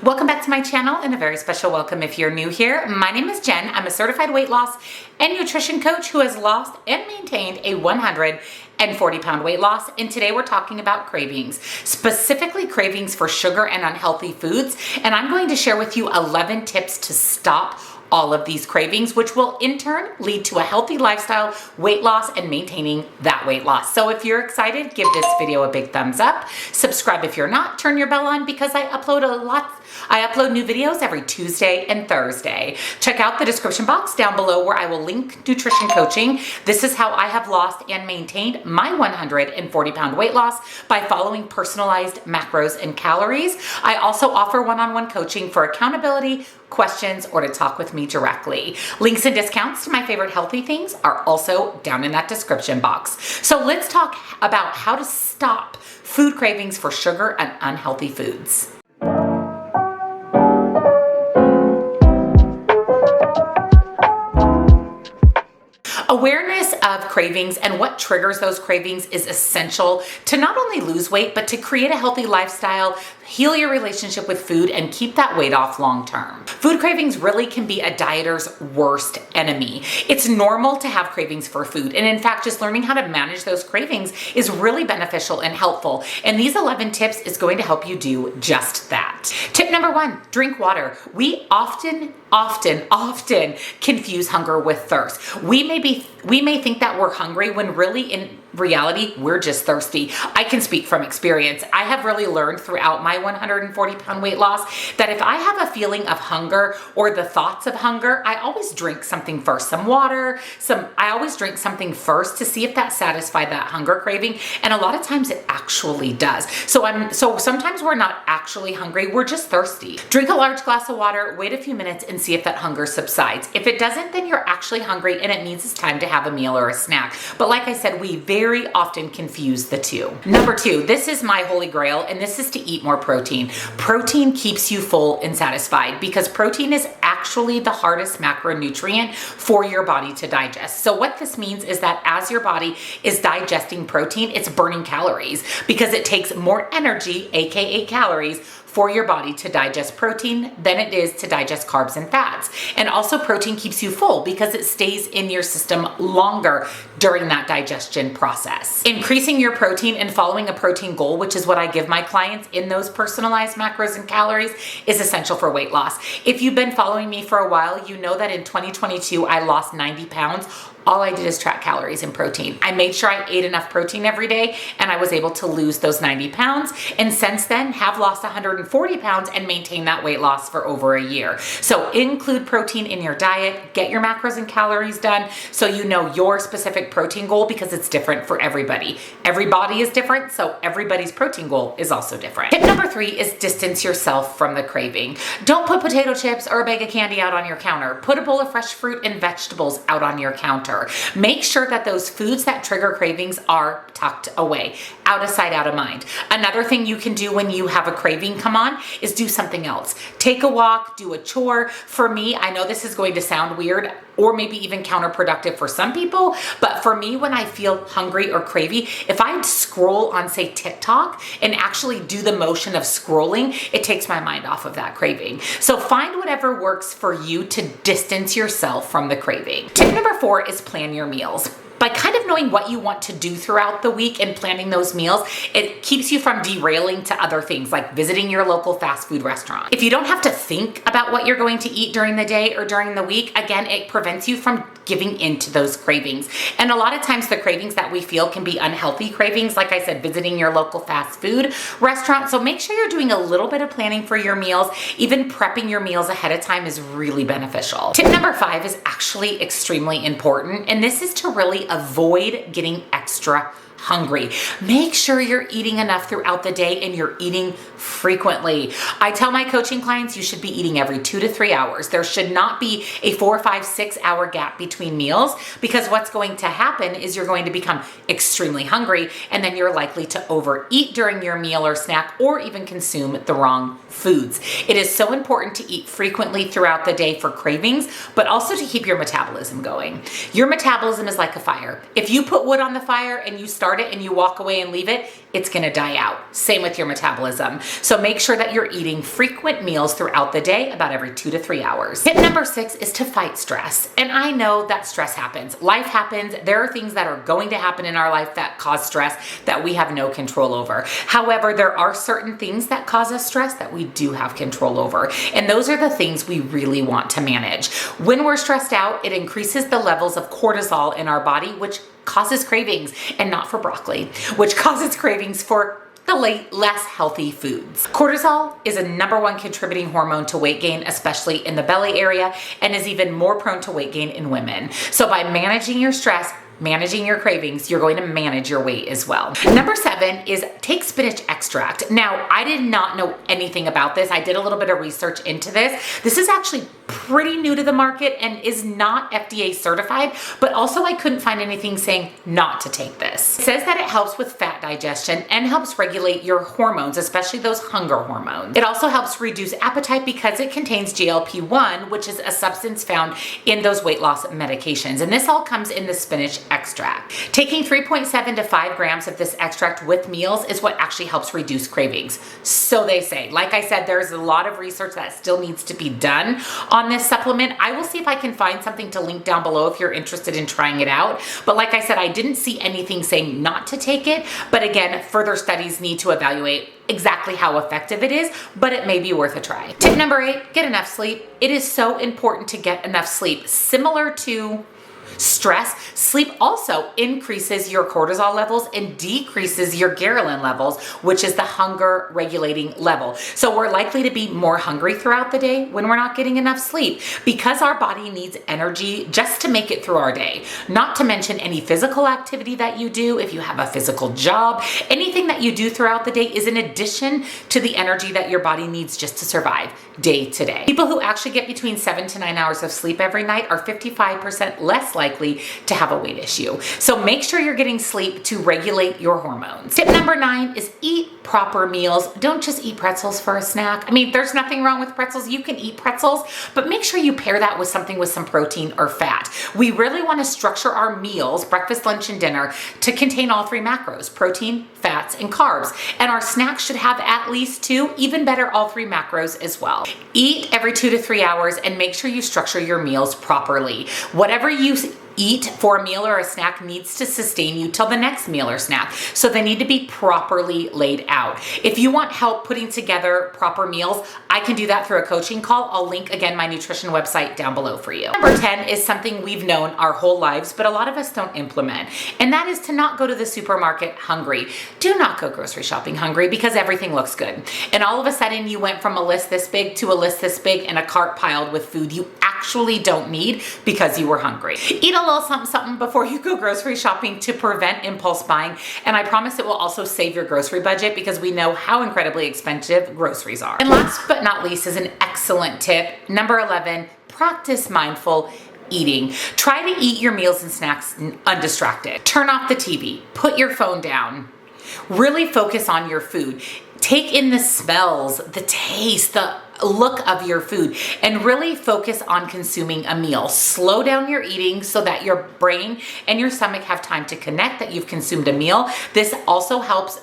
Welcome back to my channel and a very special welcome if you're new here. My name is Jen. I'm a certified weight loss and nutrition coach who has lost and maintained a 140-pound weight loss. And today we're talking about cravings, specifically cravings for sugar and unhealthy foods. And I'm going to share with you 11 tips to stop all of these cravings, which will in turn lead to a healthy lifestyle, weight loss, and maintaining that weight loss. So if you're excited, give this video a big thumbs up. Subscribe if you're not, turn your bell on because I upload new videos every Tuesday and Thursday. Check out the description box down below where I will link nutrition coaching. This is how I have lost and maintained my 140-pound weight loss by following personalized macros and calories. I also offer one-on-one coaching for accountability, questions, or to talk with me directly. Links and discounts to my favorite healthy things are also down in that description box. So let's talk about how to stop food cravings for sugar and unhealthy foods. Awareness of cravings and what triggers those cravings is essential to not only lose weight, but to create a healthy lifestyle, heal your relationship with food, and keep that weight off long term. Food cravings really can be a dieter's worst enemy. It's normal to have cravings for food. And in fact, just learning how to manage those cravings is really beneficial and helpful. And these 11 tips is going to help you do just that. Tip number 1, drink water. We often confuse hunger with thirst. We may think that we're hungry when really in reality, we're just thirsty. I can speak from experience. I have really learned throughout my 140-pound weight loss that if I have a feeling of hunger or the thoughts of hunger, I always drink something first, some water, I always drink something first to see if that satisfies that hunger craving. And a lot of times it actually does. So sometimes we're not actually hungry, we're just thirsty. Drink a large glass of water, wait a few minutes and see if that hunger subsides. If it doesn't, then you're actually hungry and it means it's time to have a meal or a snack. But like I said, we very often confuse the two. Number 2, this is my holy grail, and this is to eat more protein. Protein keeps you full and satisfied because protein is actually the hardest macronutrient for your body to digest. So what this means is that as your body is digesting protein, it's burning calories because it takes more energy, aka calories, for your body to digest protein than it is to digest carbs and fats. And also protein keeps you full because it stays in your system longer during that digestion process. Increasing your protein and following a protein goal, which is what I give my clients in those personalized macros and calories, is essential for weight loss. If you've been following me for a while, you know that in 2022, I lost 90 pounds. All I did is track calories and protein. I made sure I ate enough protein every day and I was able to lose those 90 pounds. And since then have lost 140 pounds and maintained that weight loss for over a year. So include protein in your diet, get your macros and calories done so you know your specific protein goal because it's different for everybody. Every body is different, so everybody's protein goal is also different. Tip number 3 is distance yourself from the craving. Don't put potato chips or a bag of candy out on your counter. Put a bowl of fresh fruit and vegetables out on your counter. Make sure that those foods that trigger cravings are tucked away, out of sight, out of mind. Another thing you can do when you have a craving come on is do something else. Take a walk, do a chore. For me, I know this is going to sound weird or maybe even counterproductive for some people, but for me, when I feel hungry or cravey, if I scroll on, say, TikTok and actually do the motion of scrolling, it takes my mind off of that craving. So find whatever works for you to distance yourself from the craving. Tip number 4 is plan your meals. By kind of knowing what you want to do throughout the week and planning those meals, it keeps you from derailing to other things like visiting your local fast food restaurant. If you don't have to think about what you're going to eat during the day or during the week, again, it prevents you from giving into those cravings. And a lot of times the cravings that we feel can be unhealthy cravings, like I said, visiting your local fast food restaurant. So make sure you're doing a little bit of planning for your meals. Even prepping your meals ahead of time is really beneficial. Tip number 5 is actually extremely important, and this is to really avoid getting extra hungry. Make sure you're eating enough throughout the day and you're eating frequently. I tell my coaching clients you should be eating every 2 to 3 hours. There should not be a 4, 5, 6 hour gap between meals because what's going to happen is you're going to become extremely hungry and then you're likely to overeat during your meal or snack or even consume the wrong foods. It is so important to eat frequently throughout the day for cravings, but also to keep your metabolism going. Your metabolism is like a fire. If you put wood on the fire and you start start it and you walk away and leave it, it's gonna die out. Same with your metabolism. So make sure that you're eating frequent meals throughout the day, about every 2 to 3 hours. Tip number 6 is to fight stress. And I know that stress happens. Life happens. There are things that are going to happen in our life that cause stress that we have no control over. However, there are certain things that cause us stress that we do have control over. And those are the things we really want to manage. When we're stressed out, it increases the levels of cortisol in our body, which causes cravings, and not for broccoli, which causes cravings for the less healthy foods. Cortisol is a #1 contributing hormone to weight gain, especially in the belly area, and is even more prone to weight gain in women. So by managing your stress, managing your cravings, you're going to manage your weight as well. Number 7 is take spinach extract. Now, I did not know anything about this. I did a little bit of research into this. This is actually pretty new to the market and is not FDA certified, but also I couldn't find anything saying not to take this. It says that it helps with fat digestion and helps regulate your hormones, especially those hunger hormones. It also helps reduce appetite because it contains GLP-1, which is a substance found in those weight loss medications. And this all comes in the spinach extract. Taking 3.7 to 5 grams of this extract with meals is what actually helps reduce cravings. So they say. Like I said, there's a lot of research that still needs to be done on this supplement. I will see if I can find something to link down below if you're interested in trying it out. But like I said, I didn't see anything saying not to take it. But again, further studies need to evaluate exactly how effective it is, but it may be worth a try. Tip number 8, get enough sleep. It is so important to get enough sleep. Similar to stress, sleep also increases your cortisol levels and decreases your ghrelin levels, which is the hunger regulating level. So we're likely to be more hungry throughout the day when we're not getting enough sleep because our body needs energy just to make it through our day. Not to mention any physical activity that you do, if you have a physical job, anything that you do throughout the day is in addition to the energy that your body needs just to survive day to day. People who actually get between 7 to 9 hours of sleep every night are 55% less likely to have a weight issue. So make sure you're getting sleep to regulate your hormones. Tip number 9 is eat proper meals. Don't just eat pretzels for a snack. I mean, there's nothing wrong with pretzels. You can eat pretzels, but make sure you pair that with something with some protein or fat. We really want to structure our meals, breakfast, lunch, and dinner, to contain all 3 macros: protein, fats, and carbs. And our snacks should have at least 2, even better, all 3 macros as well. Eat every 2 to 3 hours and make sure you structure your meals properly. Whatever you eat for a meal or a snack needs to sustain you till the next meal or snack. So they need to be properly laid out. If you want help putting together proper meals, I can do that through a coaching call. I'll link again my nutrition website down below for you. Number 10 is something we've known our whole lives, but a lot of us don't implement. And that is to not go to the supermarket hungry. Do not go grocery shopping hungry because everything looks good. And all of a sudden you went from a list this big to a list this big and a cart piled with food you actually don't need because you were hungry. Eat a little something before you go grocery shopping to prevent impulse buying, and I promise it will also save your grocery budget because we know how incredibly expensive groceries are. And last but not least is an excellent tip. Number 11, practice mindful eating. Try to eat your meals and snacks undistracted. Turn off the TV, put your phone down, really focus on your food. Take in the smells, the taste, the look of your food, and really focus on consuming a meal. Slow down your eating so that your brain and your stomach have time to connect that you've consumed a meal. This also helps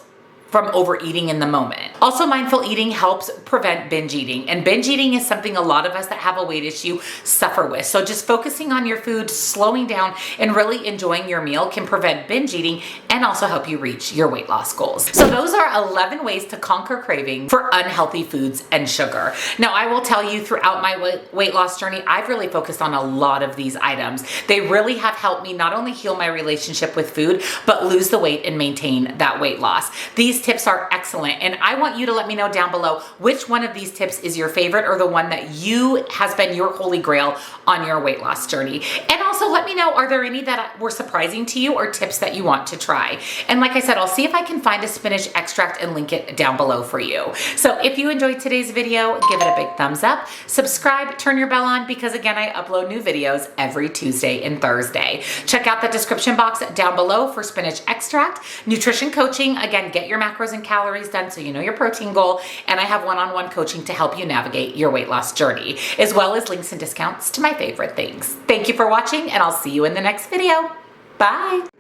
from overeating in the moment. Also, mindful eating helps prevent binge eating. And binge eating is something a lot of us that have a weight issue suffer with. So just focusing on your food, slowing down, and really enjoying your meal can prevent binge eating and also help you reach your weight loss goals. So those are 11 ways to conquer craving for unhealthy foods and sugar. Now, I will tell you throughout my weight loss journey, I've really focused on a lot of these items. They really have helped me not only heal my relationship with food, but lose the weight and maintain that weight loss. These tips are excellent, and I want you to let me know down below which one of these tips is your favorite or the one that has been your holy grail on your weight loss journey. And also let me know, are there any that were surprising to you or tips that you want to try? And like I said, I'll see if I can find a spinach extract and link it down below for you. So if you enjoyed today's video, give it a big thumbs up, subscribe, turn your bell on, because again, I upload new videos every Tuesday and Thursday. Check out the description box down below for spinach extract, nutrition coaching. Again, get your macros and calories done so you know your protein goal, and I have one-on-one coaching to help you navigate your weight loss journey, as well as links and discounts to my favorite things. Thank you for watching, and I'll see you in the next video. Bye.